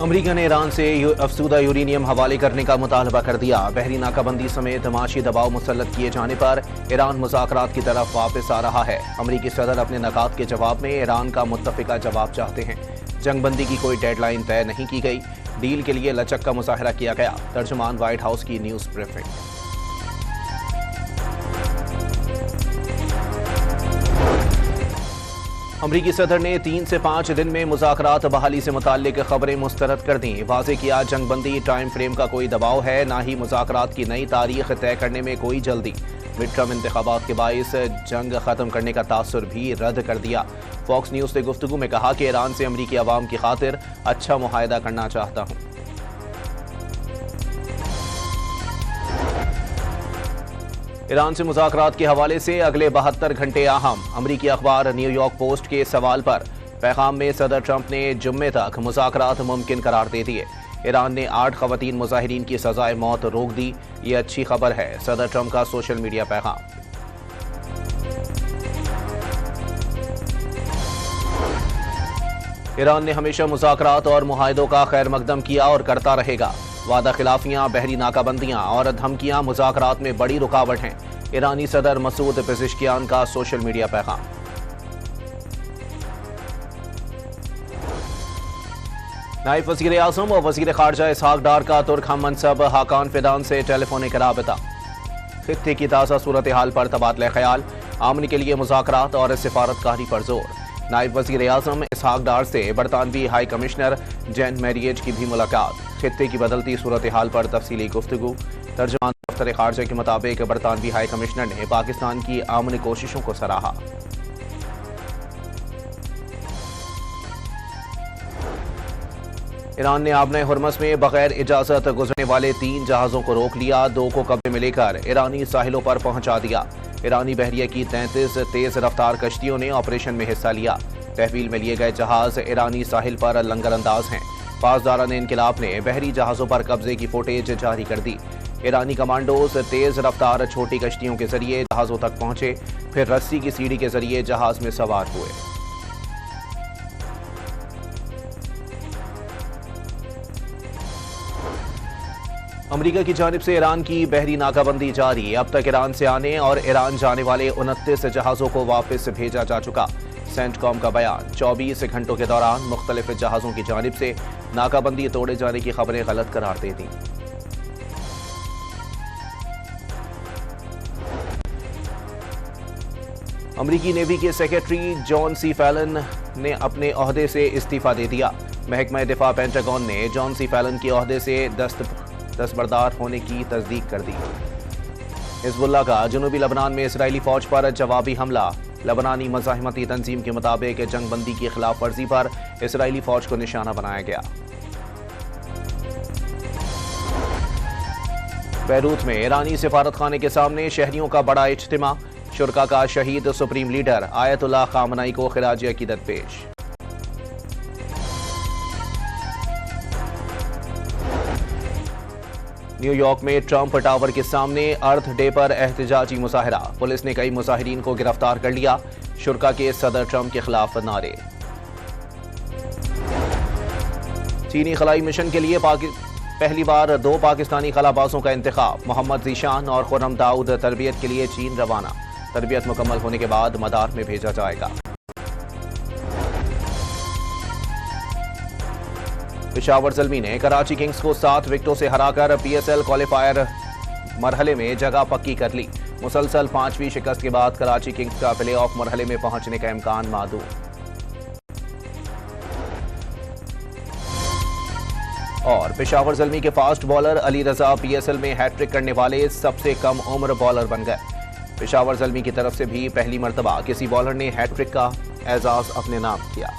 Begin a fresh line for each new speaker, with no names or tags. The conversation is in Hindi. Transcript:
अमरीका ने ईरान से अफसुदा यूरेनियम हवाले करने का मुतालबा कर दिया। बहरी नाकाबंदी समेत माशी दबाव मुसल्लत किए जाने पर ईरान मुज़ाकरात की तरफ वापस आ रहा है। अमरीकी सदर अपने नकात के जवाब में ईरान का मुत्तफ़िका जवाब चाहते हैं। जंगबंदी की कोई डेडलाइन तय नहीं की गई। डील के लिए लचक का मुज़ाहरा किया गया। तर्जुमान व्हाइट हाउस की न्यूज़ ब्रीफिंग। अमरीकी सदर ने 3 से 5 दिन में मुज़ाकरात बहाली से मुताल्लिक खबरें मुस्तरद कर दी। वाज़े किया, जंगबंदी टाइम फ्रेम का कोई दबाव है, ना ही मुज़ाकरात की नई तारीख तय करने में कोई जल्दी। मिड टर्म इंतखाबात के बाइस जंग ख़त्म करने का तासुर भी रद्द कर दिया। फॉक्स न्यूज़ से गुफ्तगू में कहा कि ईरान से अमरीकी अवाम की खातिर अच्छा मुआहदा करना चाहता हूँ। ईरान से मुज़ाकरात के हवाले से अगले 72 घंटे अहम। अमरीकी अखबार न्यूयॉर्क पोस्ट के सवाल पर पैगाम में सदर ट्रंप ने जुम्मे तक मुज़ाकरात मुमकिन करार दे दिए। ईरान ने 8 ख़वातीन मुज़ाहिरीन की सज़ाए मौत रोक दी। ये अच्छी खबर है, सदर ट्रंप का सोशल मीडिया पैगाम। ईरान ने हमेशा मुज़ाकरात और मुआहदों का खैर मकदम किया और करता रहेगा। वादा खिलाफियां, बहरी नाकाबंदियां और धमकियां मुज़ाकरात में बड़ी रुकावट हैं। ईरानी सदर मसूद पेज़ेश्कियान का सोशल मीडिया पैगाम। नायब वज़ीर आज़म और वज़ीर ख़ारजा इसहाक डार का तुर्क हम मनसब हाकान फिदान से टेलीफोनिक राबता। खित्ते की ताज़ा सूरत हाल पर तबादला ख्याल, आमन के लिए मुज़ाकरात और सिफारतकारी पर जोर। नायब वज़ीर आज़म इसहाक डार से बरतानवी हाई कमिश्नर जैन मैरियज की भी मुलाकात। खित्ते की बदलती सूरत हाल पर तफसीली गुफ्तगू। तर्जुमान दफ्तर ख़ारजा के मुताबिक बरतानवी हाई कमिश्नर ने पाकिस्तान की आमन कोशिशों को सराहा। ईरान ने आबना हुर्मस में बगैर इजाजत गुजरने वाले 3 जहाजों को रोक लिया। 2 को कब्जे में लेकर ईरानी साहिलों पर पहुंचा दिया। ईरानी बहरिया की 33 तेज रफ्तार कश्तियों ने ऑपरेशन में हिस्सा लिया। तहवील में लिए गए जहाज ईरानी साहिल पर लंगर अंदाज हैं। पासदारान इनकिलाब ने बहरी जहाजों पर कब्जे की फुटेज जारी कर दी। ईरानी कमांडोज तेज रफ्तार छोटी कश्तियों के जरिए जहाजों तक पहुंचे, फिर रस्सी की सीढ़ी के जरिए जहाज में सवार हुए। अमरीका की जानिब से ईरान की बहरी नाकाबंदी जारी। अब तक ईरान से आने और ईरान जाने वाले 29 जहाजों को वापस भेजा जा चुका। सेंटकॉम का बयान, 24 घंटों के दौरान मुख्तलिफ जहाजों की जानिब से नाकाबंदी तोड़े जाने की खबरें गलत करार दे दी। अमरीकी नेवी के सेक्रेटरी जॉन सी फैलन ने अपने ओहदे से इस्तीफा दे दिया। महकमा दिफा पेंटागन ने जॉन सी फैलन के ओहदे से दस्तबरदार होने की तस्दीक कर दी। हिजबुल्लाह का जनूबी लबनान में इसराइली फौज पर जवाबी हमला। लबनानी मज़ाहिमती तंजीम के मुताबिक जंगबंदी की खिलाफ वर्जी पर इसराइली फौज को निशाना बनाया गया। बैरूत में ईरानी सिफारतखाने के सामने शहरियों का बड़ा इज्तिमा। शुरका का शहीद सुप्रीम लीडर आयतुल्लाह खामनाई को खिराज अकीदत पेश। न्यूयॉर्क में ट्रंप टावर के सामने अर्थ डे पर एहतजाजी मुजाहरा। पुलिस ने कई मुजाहिरीन को गिरफ्तार कर लिया। शुरका के सदर ट्रंप के खिलाफ नारे। चीनी खलाई मिशन के लिए पहली बार 2 पाकिस्तानी खलाबाजों का इंतखाब। मोहम्मद जीशान और खुर्रम दाऊद तरबियत के लिए चीन रवाना। तरबियत मुकम्मल होने के बाद मदार में भेजा जाएगा। पेशावर ज़ल्मी ने कराची किंग्स को 7 विकेटों से हराकर PSL क्वालिफायर मरहले में जगह पक्की कर ली। मुसलसल 5वीं शिकस्त के बाद कराची किंग्स का प्लेऑफ मरहले में पहुंचने का इम्कान मादूम। और पेशावर ज़ल्मी के फास्ट बॉलर अली रजा PSL में हैट्रिक करने वाले सबसे कम उम्र बॉलर बन गए। पेशावर ज़ल्मी की तरफ से भी पहली मर्तबा किसी बॉलर ने हैट्रिक का एजाज अपने नाम किया।